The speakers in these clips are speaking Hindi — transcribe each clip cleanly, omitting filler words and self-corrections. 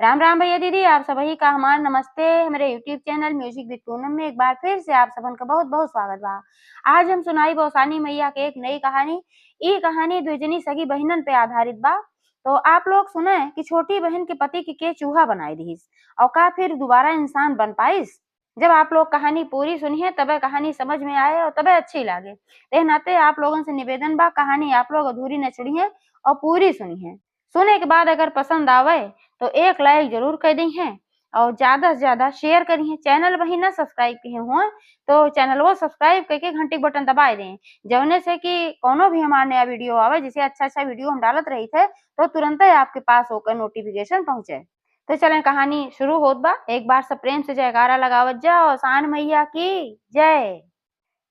राम राम भैया दीदी, आप सभी का हमार नमस्ते। मेरे YouTube channel music with Poonam में एक बार फिर से आप सबन का बहुत बहुत स्वागत बा। आज हम सुनाई बौसानी मैया के एक नई कहानी। ई कहानी द्विजनी सगी बहनन पे आधारित बा। तो आप लोग सुने कि छोटी बहन के पति के चूहा बनाई दीस और का फिर दोबारा इंसान बन पाइस। जब आप लोग कहानी पूरी सुनिए तबे कहानी समझ में आए और तबे अच्छी लागे। ते नाते आप लोगों से निवेदन बा, कहानी आप लोग अधूरी न छोड़िए और पूरी सुनिए। सुने के बाद अगर पसंद आवे तो एक लाइक जरूर कर दी है और ज्यादा से ज्यादा शेयर करिए। चैनल वही ना सब्सक्राइब किए हुए तो चैनल वो सब्सक्राइब करके घंटी बटन दबाए दें, जवने से कि कोनो भी हमारा नया वीडियो आवे, जैसे अच्छा वीडियो हम डालत रही थे तो तुरंत ही आपके पास होकर नोटिफिकेशन पहुंचे। तो चलें कहानी शुरू होत बा। एक बार सब प्रेम से जयकारा लगावत जाओ, सान मैया की जय।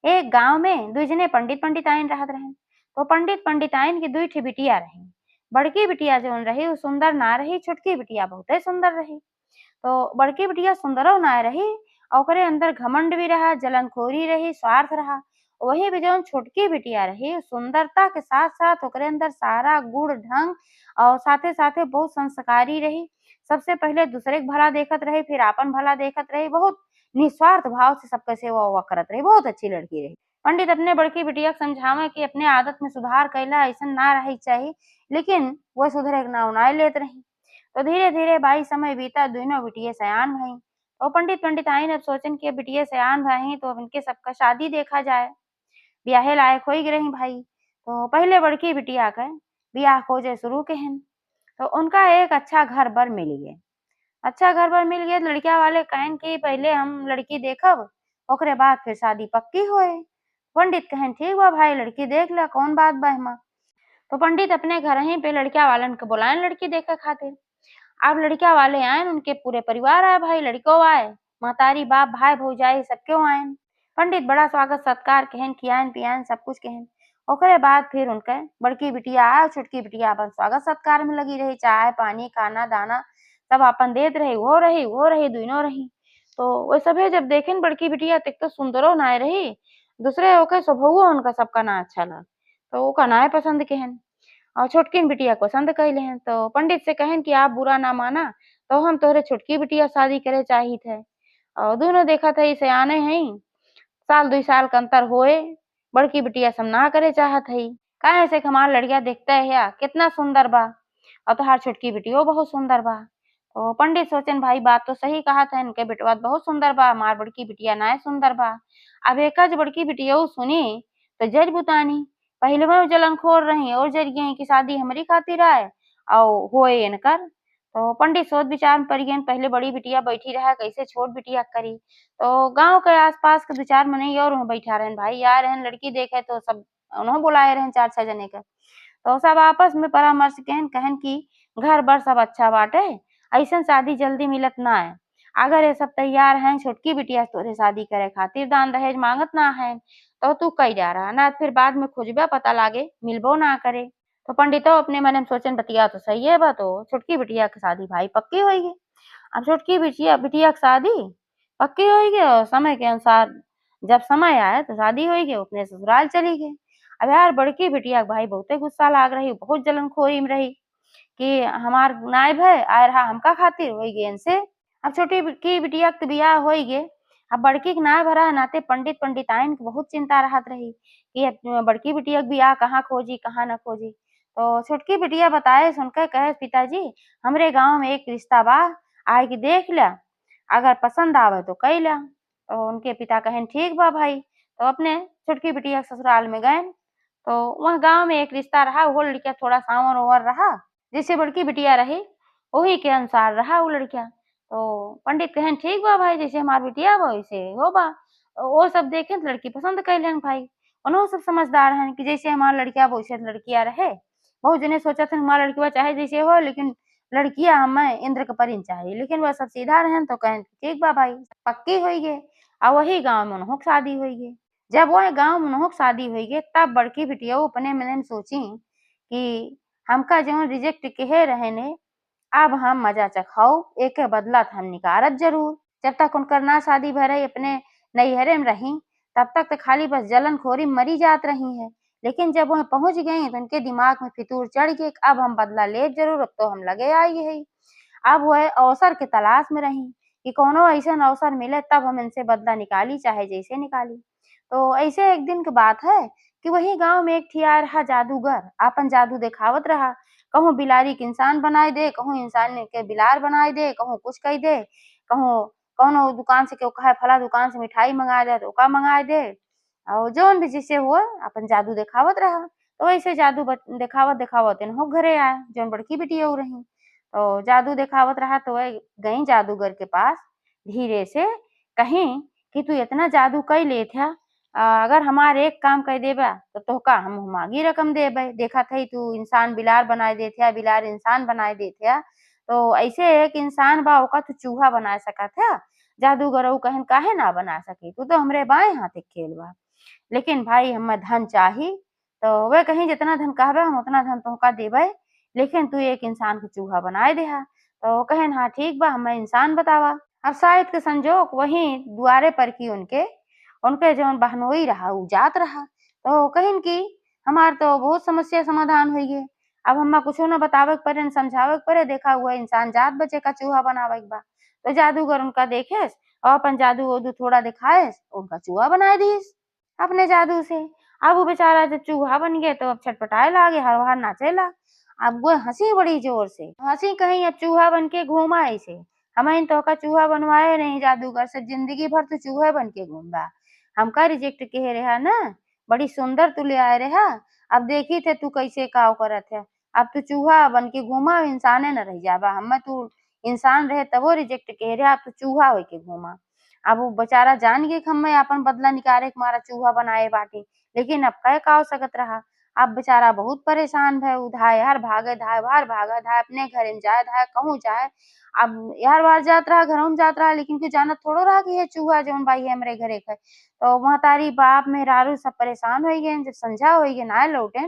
एक गांव में दुई जने पंडित पंडिताइन रहत रहे। तो पंडित पंडिताइन की दुई ठे बिटिया रही। बड़की बिटिया जौन रही वो सुंदर ना रही, छोटकी बिटिया बहुते सुंदर रही। तो बड़की बिटिया सुंदरो ना रही और ओकरे अंदर घमंड भी रहा, जलनखोरी रही, स्वार्थ रहा। वही भी जौन छोटकी बिटिया रही, सुंदरता के साथ साथ ओकरे अंदर सारा गुण ढंग और साथे साथे बहुत संस्कारी रही। सबसे पहले दूसरे के भला देखत रही, फिर आपन भला देखत रही, बहुत निस्वार्थ भाव से सबके सेवा उवा करत रही, बहुत अच्छी लड़की रही। पंडित अपने बड़की बिटिया के समझावे कि अपने आदत में सुधार कैला, ऐसा ना रही चाहिए, लेकिन वो सुधरे के नाव नाय लेत रही। तो धीरे धीरे भाई समय बीता, दोनों बिटिया सयान भई। और पंडित पंडिताइन अब सोचन कि बिटिया सयान भई तो अब इनके सबका शादी देखा जाए। ब्याहे लायक हो रही भाई। तो पहले बड़की बिटिया के ब्याह खोजे शुरू केहन। तो उनका एक अच्छा घर बर मिल गया। अच्छा घर बर मिल गया, लड़किया वाले कहन कि पहले हम लड़की देखब, ओकरे बाद फिर शादी पक्की होए। पंडित कहन ठीक बा भाई, लड़की देख ला, कौन बात बा एमा। तो पंडित अपने घर ही पे लड़किया वालन के बुलाएं लड़की देखे खातिर। अब लड़किया वाले आए, उनके पूरे परिवार आए भाई, लड़को आए, महतारी बाप भाई भौजाई सबके आए। पंडित बड़ा स्वागत सत्कार कहन, खियान पियान सब कुछ कहन। ओकरे बाद फिर उनके बड़की बिटिया आए, छोटकी बिटिया अपन स्वागत सत्कार में लगी रही, चाय पानी खाना दाना सब अपन देत रही, वो रही दोनों रही। तो वो सभे जब देखेन बड़की बिटिया तक तो सुंदरो नाय रही, दूसरे ओके स्वभावो उनका सबका ना अच्छा लगा। तो ओका नाय पसंद केहन और छोटकिन बिटिया को पसंद कैले हैं। तो पंडित से कहन कि आप बुरा ना माना तो हम तोहरे छोटकी बिटिया शादी करे चाहिए थे। और दोनों देखा था सयाने हैं, साल 2 साल का अंतर होए। बड़की बिटिया सब ना करे चाहत है, काहे से कि हमार लड़किया देखते है कितना सुंदर बा और तोहार छोटकी बिटियो बहुत सुंदर बा। तो पंडित सोचन भाई बात तो सही कहा था, इनके बेटवा बहुत सुंदर बा, हमार बड़की बिटिया नाय सुंदर बा। अब एकज बड़की बिटिया सुनी तो जज बुतानी पहले में जलनखोर रही और जज गई कि शादी हमारी खातिर आए और होए इनकर। तो पंडित सोच विचार में पड़ गए, पहले बड़ी बिटिया बैठी रहा, कैसे छोट बिटिया करी। तो गांव के आसपास के 2-4 मनई और वहाँ बैठा रहन भाई, यार रहन लड़की देखे तो सब उन्होंने बुलाए रहन 4-6 जने के। तो सब आपस में परामर्श कहन कहन कि घर बर सब अच्छा बाटे, ऐसन शादी जल्दी मिलत ना है। अगर ये सब तैयार हैं छोटकी बिटिया तोरे शादी करे खातिर, दान दहेज मांगत ना है तो तू कई जा रहा ना, फिर बाद में खोजबे पता लागे मिलबो ना करे। तो पंडितो अपने मन में सोचन बतिया तो सही है बा, तो छोटकी बिटिया की शादी भाई पक्की होगी। अब छोटकी बिटिया बिटिया की शादी पक्की होगी और समय के अनुसार जब समय आया तो शादी होगी, अपने ससुराल चली गई। अब यार बड़की बिटिया के भाई बहुते गुस्सा लाग रही, बहुत जलनखोरी में रही कि हमार नायब है आए रहा हमका खातिर होई गे इनसे। अब छोटी की बिटिया के बियाह होई गे। अब बड़की के नाय भरा नाते पंडित पंडिताइन के बहुत चिंता रहत रही कि अब बड़की बिटिया के बियाह कहाँ खोजी कहाँ न खोजी। तो छोटकी बिटिया बताए सुनकर कहे पिताजी हमरे गांव में एक रिश्ता बा, आए के देख ला, अगर पसंद आवे तो कैला। तो उनके पिता कहें ठीक बा भाई। तो अपने छोटकी बिटिया के ससुराल में गए। तो वह गांव में एक रिश्ता रहा, वो लड़किया थोड़ा सांवर ओवर रहा, जैसे बड़की बिटिया रही वही के अनुसार रहा वो लड़किया। तो पंडित कहें ठीक बा भाई, जैसे हमार बिटिया बा वैसे हो बा। वो सब देखे तो लड़की पसंद कैलन भाई। उन्होंने सब समझदार हैं कि जैसे हमार लड़किया वैसे लड़किया रहे। बहुत जने सोचा था हमार लड़किया चाहे जैसे हो, लेकिन लड़किया हमें इंद्र के परिन चाहिए। लेकिन वह सब सीधा रहन तो कहें ठीक बा भाई पक्की हुई गे। और वही गाँव में उन्हों शादी हुई गे। जब वह गाँव में उन्हों शादी हुई गे तब बड़की बिटिया अपने मन में सोची कि हमका जो रिजेक्ट कहे रहे ने, अब हम मजा चखाओ एक बदला हम निकारत जरूर। जब तक उनकर ना शादी भरे अपने नैहरे में रही तब तक तो खाली बस जलन खोरी मरी जात रही है। लेकिन जब वह पहुंच गई तो उनके दिमाग में फितूर चढ़ गई, अब हम बदला ले जरूर, अब तो हम लगे आई है। अब वह अवसर के तलाश में रहीं कि कौनो अइसन अवसर मिले तब हम इनसे बदला निकाली चाहे जैसे निकाली। तो ऐसे एक दिन की बात है कि वही गाँव में एक ठिन आए रहा जादूगर, आपन जादू दिखावत रहा। कहूँ बिलारी के इंसान बनाए दे, कहूँ इंसान के बिलार बनाए दे, कहूँ कुछ कई दे, कहूँ कौनो दुकान से केहू कहे फला दुकान से मिठाई मँगाए दे तो ओका मँगाए दे। और जौन भी जैसे हुआ अपन जादू दिखावत रहा। तो वैसे जादू दिखावत इनहु के घरे आए, जौन बड़की बिटिया उ रहीं। तो जादू दिखावत रहा तो वह गई जादूगर के पास धीरे से कहीं कि तू इतना जादू कई लेत हया, अगर हमार एक काम कई देबा तो तोहका हम मागी रकम देबै। देखत हई तू इंसान बिलार बनाए देत हया, बिलार इंसान बनाए देत हया। तो ऐसे एक इंसान बा ओका तू चूहा बनाए सकत हया। जादूगर उ कहिन काहे ना बना सकी, तू तो हमरे बाएँ हाथे के खेल बा। लेकिन भाई हमें धन चाही, तो वे कहीं जितना धन कहबे हम उतना धन तोहका देबै, लेकिन तू एक इंसान को चूहा बनाए देहा। तो कहिन हाँ ठीक बा, हमें इंसान बतावा। अब शायद के संजोग वहीं दुआरे पर की उनके जौन बहनोई रहा उ जात रहा। तो कहिन कि हमार तो बहुत समस्या समाधान हुई गे। अब हम्मा कुछो न बतावे के परे न समझावे के परे, देखा हुआ इंसान जात बचे का चूहा बनावे के बा। तो जादूगर उनका देखेस और अपन जादू-ओदू थोड़ा दिखाएस, उनका चूहा बनाए दिस अपने जादू से। अब वो बेचारा जब चूहा बन गए तो अब छटपटाए लागे, हर-बार नाचेला। अब वो हँसी बड़ी जोर से, हँसी कहीं अब चूहा बन के घूमा ऐसे। हमइन तोहका चूहा बनवाए नहीं जादूगर से, जिंदगी भर तू चूहे बन के घूमबा। हमका रिजेक्ट किए रहा ना, बड़ी सुंदर तू ले आए रहा। अब देखी थे तू कैसे काव करत है। अब तू चूहा बन के घूमा, इंसाने न रह जाबा। हमें तू इंसान रहे तबो रिजेक्ट किए रहा, अब तू चूहा होई के घूमा। अब वो बेचारा जान गए कि हमें अपन बदला निकाले के मारा चूहा बनाए बाटे, लेकिन अब कै काव सकत रहा। अब बेचारा बहुत परेशान भय, उ धाय हर भागे धाय बाहर भागा धाय अपने घरे जाए धाय कहूँ जाए। अब हर बार जात रहा, घरवा में जात रहा, लेकिन कोई जानत थोड़ो रहा कि ये चूहा जौन बा ये हमरे घरे क। तो महतारी, बाप, मेहरारू सब परेशान होइ गइन, जब संझा होइ गे नाय लौटे,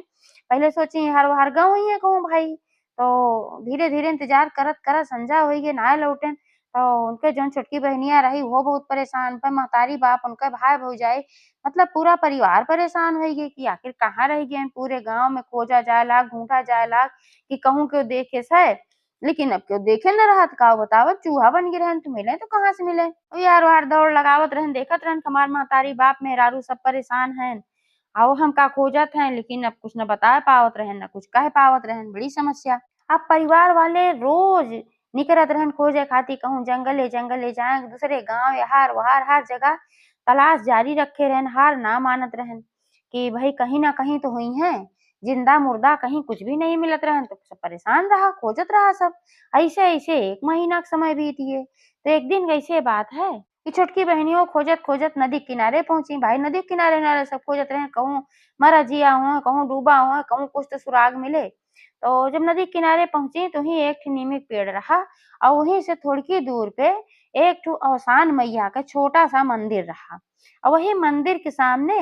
पहिले सोची हर बार गँव ही है कहूँ भाई। तो धीरे-धीरे इंतजार करत-करत संझा होइ गे नाय लौटेन। तो उनके जौन छोटकी बहिनिया रही उहो बहुत परेशान, फिर महतारी बाप, उनके भाई-भौजाई मतलब पूरा परिवार परेशान होइ गे कि आखिर कहाँ रह गइन। पूरे गाँव में खोजा जाए लाग, ढूँढा जाए लाग कि कहूँ केहू देखेस है, लेकिन अब केहू देखे न रहत। का बताव चूहा बन गे रहन तो मिले तो कहाँ से मिले। यार-वार दौड़ लगावत रहन, देखत रहन हमार महतारी बाप, मेहरारू सब परेशान हैं। आओ हम का खोजत हैं, लेकिन अब कुछ न बता पावत रहन, न कुछ कह पावत रहन, बड़ी समस्या। अब परिवार वाले रोज निकलत रहन खोजे खातिर, कहूँ जंगले-जंगले जाए, दूसरे गाँव यहार-वहार हर जगह तलाश जारी रखे रहन, हार ना मानत रहन कि भई कहीं न कहीं तो हुई हैं। जिंदा-मुर्दा कहीं कुछ भी नहीं मिलत रहन, तो सब परेशान रहा, खोजत रहा सब। ऐसे-ऐसे 1 महीना के समय बीत गे। तो एक दिन कैसे बात है कि छोटकी बहनियों खोजत-खोजत नदी किनारे पहुँची। भाई नदी किनारे-किनारे सब खोजत रहें, कहूँ मरा जिया हुआ, कहूँ डूबा हुआ, कहूँ कुछ तो सुराग मिले। तो जब नदी किनारे पहुँची तो वहीं एक ठो नीम के पेड़ रहा और वहीं से थोड़की दूर पे एक ठो औसान मैया का छोटा-सा मंदिर रहा। और वही मंदिर के सामने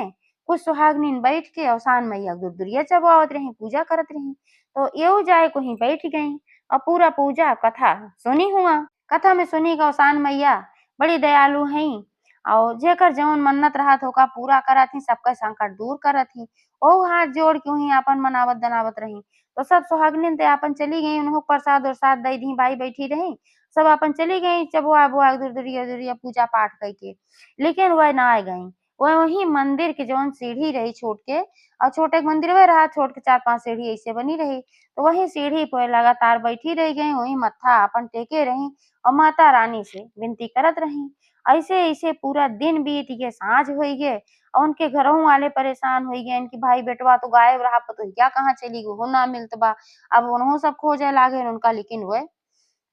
कुछ सुहागनिन बैठ के औसान मैया के दूध-दूरिया चबावत रहीं, पूजा करत रहीं। तो एहू जाए के वहीं बैठ गईं और पूरा पूजा कथा सुनी हुआ। कथा में सुनी कि औसान मैया बड़ी दयालु हईं और जेकर जौन मन्नत रहत ओका पूरा करत हईं, सबका संकट दूर करत हईं। ओहू हाथ जोड़ के वहीं आपन मनावत-दनावत रहीं। तो सब सुहागनिन ते आपन चली गईं, उन्हु प्रसाद-उरसाद दई दी, बाई बैठी रहीं। सब आपन चली गईं चबुआ-उबुआ के दूध-दूरिया पूजा-पाठ कई के। लेकिन वह नाय गईं। वह वहीं मंदिर के जौन सीढ़ी रही छोट के और छोटे के मंदिरवे रहा, छोट के 4-5 सीढ़ी ऐसे बनी रही। तो वहीं सीढ़ी पे लगातार बैठी रही गईं, वहीं मत्था आपन टेके रहीं और माता रानी से विनती करत रहीं। ऐसे-ऐसे पूरा दिन बीत गे, साँझ होइ गे और उनके घरहू वाले परेशान होइ गइन कि भाई बेटवा तो गायब रहा, पतोहिया कहाँ चली गई, उहो ना मिलत बा। अब उनहु सब खोजे लागेन उनका, लेकिन वह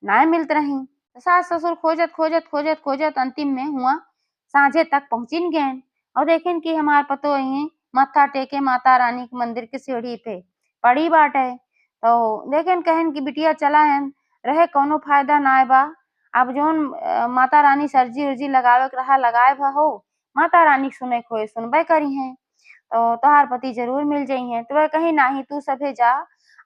नाय मिलत रहीं। सास-ससुर खोजत-खोजत अंतिम में हुआं साँझे तक पहुँचिन गइन और देखिन कि हमार पतोही मत्था टेके माता रानी के मंदिर के सीढ़ी पे पड़ी बाटे। तो देखिन कहिन कि बिटिया चला हन, रहे कौनो फायदा नाय बा। अब जौन माता रानी सरजी-उरजी लगावे के रहा लगाए भा माता रानी के सुने के होए सुनबे करिहें। तो तोहार पति ज़रूर मिल जइहें। तो वह कही नाही तू सभे जा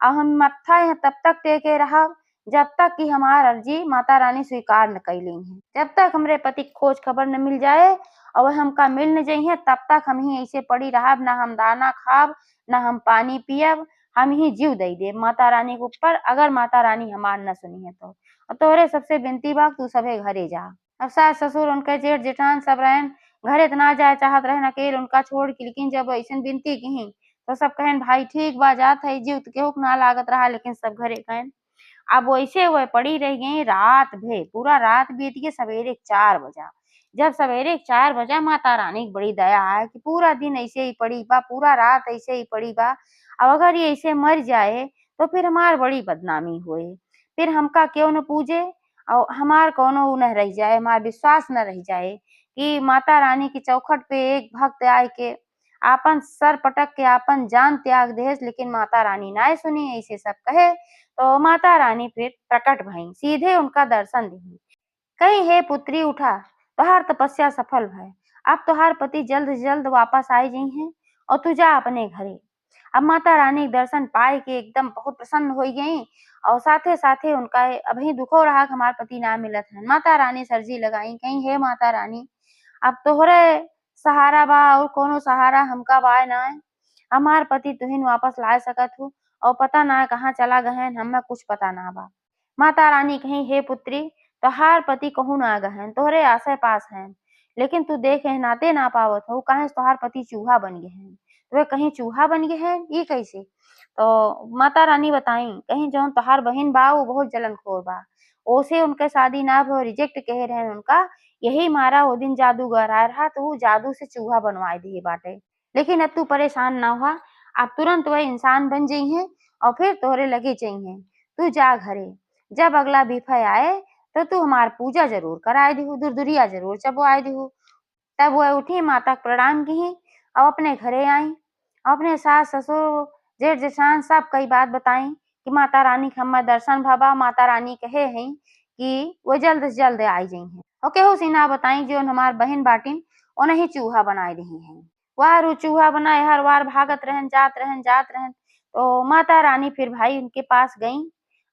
और हम मत्था यहाँ तब तक टेके रहब जब तक कि हमार अर्जी माता रानी स्वीकार न कई लीहें। जब तक हमरे पति के खोज खबर न मिल जाए और वह हमका मिल न जइहें तब तक हम ही ऐसे पड़ी रहब, ना हम दाना खाब, ना हम पानी पियब, हम ही जीव दई देब माता रानी के ऊपर, अगर माता रानी हमार न सुनिहें तो। और तोहरे सबसे बिनती बा तू सबे घरे जा। अब सास ससुर उनके जेठ जेठान सब रहन घरे त ना जाए चाहत रहन अकेले उनका छोड़ के, लेकिन जब ऐसन बिनती किही तो सब कहन भाई ठीक बा जात है जीव तो केहू के ना लागत रहा, लेकिन सब घरे गए। अब वैसे वह पड़ी रह गई रात भर, पूरा रात बीत गई, सवेरे 4 बजा। जब सवेरे 4 बजा माता रानी की बड़ी दया है कि पूरा दिन ऐसे ही पड़ी बा, पूरा रात ऐसे ही पड़ी बा। अब अगर ये ऐसे मर जाए तो फिर हमार बड़ी बदनामी होए, फिर हमका क्यों न पूजे और हमार कौनो न रह जाए, हमार विश्वास न रह जाए कि माता रानी की चौखट पे एक भक्त आए के आपन सर पटक के आपन जान त्याग देहस, लेकिन माता रानी ना सुनी, ऐसे सब कहे। तो माता रानी फिर प्रकट भईं, सीधे उनका दर्शन दी। कहीं हे पुत्री उठा, तोहार तपस्या सफल भय। अब तोहार पति जल्द से जल्द वापस आए जई हैं और तू जा अपने घरे। अब माता रानी के दर्शन पाए के एकदम बहुत प्रसन्न हो गई और साथे साथे उनका अभी दुखो रहा कि हमार पति ना मिलत है। माता रानी सरजी लगाई कहीं हे माता रानी अब तोहरे सहारा बा और कोनो सहारा हमका बा ना। हमार पति तुहिन वापस ला सकत हूँ और पता ना कहाँ चला गहन, हमें कुछ पता ना बा। माता रानी कहीं हे पुत्री तोहार पति कहूँ ना गहन, तोहरे आसे पास हैं, लेकिन तू देखे नाते ना पावत हो काहे तोहार पति चूहा बन गए हैं। वे कहीं चूहा बन गए हैं ये कैसे? तो माता रानी बताई कहीं जौन तोहार बहिन बा वो बहुत जलनखोर बा, ओसे उनके शादी ना भो रिजेक्ट कहे रहे उनका, यही मारा वो दिन जादूगर आया रहा तो वो जादू से चूहा बनवाए दिए बाटे। लेकिन अब तू परेशान ना हुआ, अब तुरंत वह इंसान बन जई हैं और फिर तोहरे लगे चाहिए। तू जा घरे, जब अगला बिफय आए तो तू हमार पूजा जरूर कराए दिहु, दुरदुरिया जरूर चबवाए दिहु। तब वह उठी माता को प्रणाम की और अपने घरे आई, अपने सास ससुर जेठ जेठान सब कई बात बताई कि माता रानी के हम्मा दर्शन भबा, माता रानी कहे हैं कि वो जल्द से जल्द आई जई हैं और केहू सी ना बताई जो हमार बहन बाटिन उन्हें चूहा बनाए रही हैं। वार उ चूहा बनाए हर वार भागत रहन जात रहन। तो माता रानी फिर भाई उनके पास गई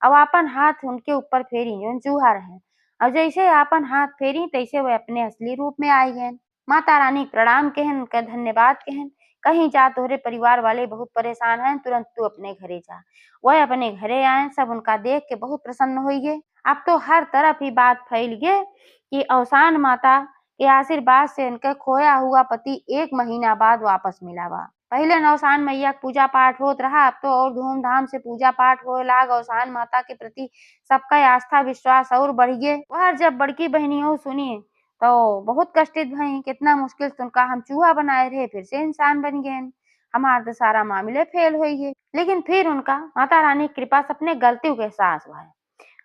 अब आपन हाथ उनके ऊपर फेरी जो चूहा रहे और जैसे आपन हाथ फेरी तैसे वह अपने असली रूप में आई गए। माता रानी प्रणाम कहन उनका धन्यवाद कहन कहीं जा तोहरे परिवार वाले बहुत परेशान हैं, तुरंत तू अपने घरे जा। वह अपने घरे आए, सब उनका देख के बहुत प्रसन्न हुई गए। अब तो हर तरफ ही बात फैल गई कि अवसान माता के आशीर्वाद से उनका खोया हुआ पति 1 महीना बाद वापस मिला बा। पहले नौसान मैया का पूजा पाठ होत रहा, अब तो और धूमधाम से पूजा पाठ होए लाग। अवसान माता के प्रति सबका आस्था विश्वास और बढ़ गए। वह जब बड़की बहनियों सुनी तो बहुत कष्टित भई, कितना मुश्किल से उनका हम चूहा बनाए रहे फिर से इंसान बन गए, हमार तो सारा मामले फेल हुई है। लेकिन फिर उनका माता रानी की कृपा से अपने गलतियों के एहसास हुआ है।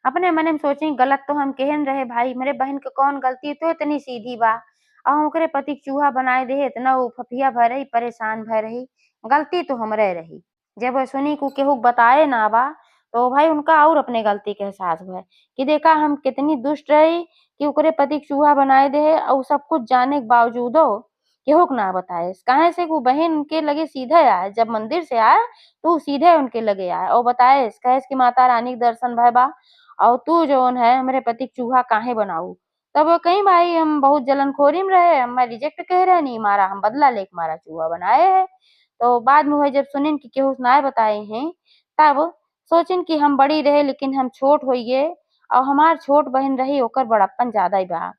अपने मन में सोची गलत तो हम केहन रहे भाई, मेरे बहन के कौन गलती तो इतनी सीधी बा और ओकरे पति के चूहा बनाए दे इतना वो फफिया भय रही परेशान भय रही, गलती तो हमरे रही। जब वह सुनी को केहू बताए ना बा तो भाई उनका और अपने गलती के एहसास हुआ कि देखा हम कितनी दुष्ट रही कि ओकरे पति के चूहा बनाए दे और सब कुछ जाने के बावजूदो केहू के ना बताए। काहे से वो बहन उनके लगे सीधे आए, जब मंदिर से आए तो सीधे उनके लगे आए और बताए कहे कि माता रानी के दर्शन भय बा और तू जौन है हमरे पति के चूहा काहे बनाऊ। तब वो कहीं भाई हम बहुत जलनखोरी में रहे, हम रिजेक्ट कह रहे नहीं मारा, हम बदला लेके मारा चूहा बनाए है। तो बाद में वह जब सुनिन कि केहू से नाय बताए हैं तब सोचिन कि हम बड़ी रहे लेकिन हम छोट होइए और हमार छोट बहन रही ओकर बड़प्पन ज्यादा ही बा।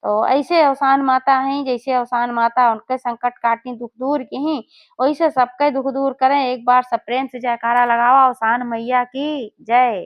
तो ऐसे अवसान माता हैं, जैसे अवसान माता उनके संकट काटी दुख दूर की ही वैसे सबके दुख दूर करें। एक बार सब प्रेम से जयकारा लगाओ अवसान मैया की जय।